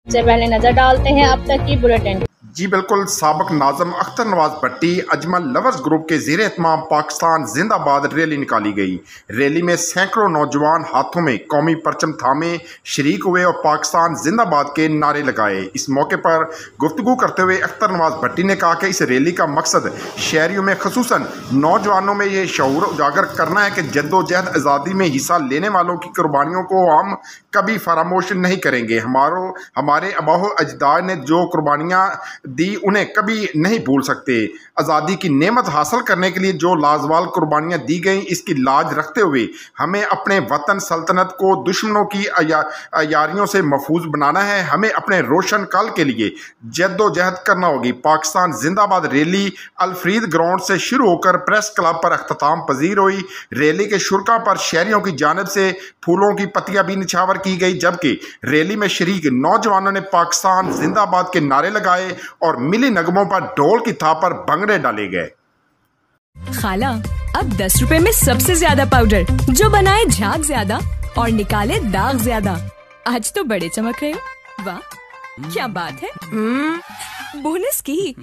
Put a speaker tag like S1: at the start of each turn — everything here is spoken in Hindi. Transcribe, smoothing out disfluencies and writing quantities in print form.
S1: सबसे पहले नजर डालते हैं अब तक की बुलेटिन।
S2: जी बिल्कुल, साबिक नाज़िम अख्तर नवाज भट्टी अजमल लवर्स ग्रुप के ज़ेर एहतमाम पाकिस्तान जिंदाबाद रैली निकाली गई। रैली में सैकड़ों नौजवान हाथों में कौमी परचम थामे शरीक हुए और पाकिस्तान जिंदाबाद के नारे लगाए। इस मौके पर गुफ्तगू करते हुए अख्तर नवाज भट्टी ने कहा कि इस रैली का मकसद शहरियों में खुसूसन नौजवानों में ये शऊर उजागर करना है कि जद्दोजहद आज़ादी में हिस्सा लेने वालों की कुर्बानियों को हम कभी फरामोश नहीं करेंगे। हमारे अबाओ अजदाद ने जो कुर्बानियाँ दी उन्हें कभी नहीं भूल सकते। आज़ादी की नेमत हासिल करने के लिए जो लाजवाल कुर्बानियाँ दी गईं, इसकी लाज रखते हुए हमें अपने वतन सल्तनत को दुश्मनों की अयारियों से महफूज बनाना है। हमें अपने रोशन कल के लिए जद्दोजहद करना होगी। पाकिस्तान जिंदाबाद रैली अलफ्रीद ग्राउंड से शुरू होकर प्रेस क्लब पर अख्ताम पजीर हुई। रैली के शुरा पर शहरियों की जानिब से फूलों की पत्तियां भी निछावर की गई, जबकि रैली में शरीक नौजवानों ने पाकिस्तान जिंदाबाद के नारे लगाए और मिली नगमों पर ढोल की थाप पर भंगड़े डाले गए।
S3: खाला, अब 10 रुपए में सबसे ज्यादा पाउडर जो बनाए झाग ज्यादा और निकाले दाग ज्यादा। आज तो बड़े चमक रहे हो। वाह, क्या बात है। बोनस की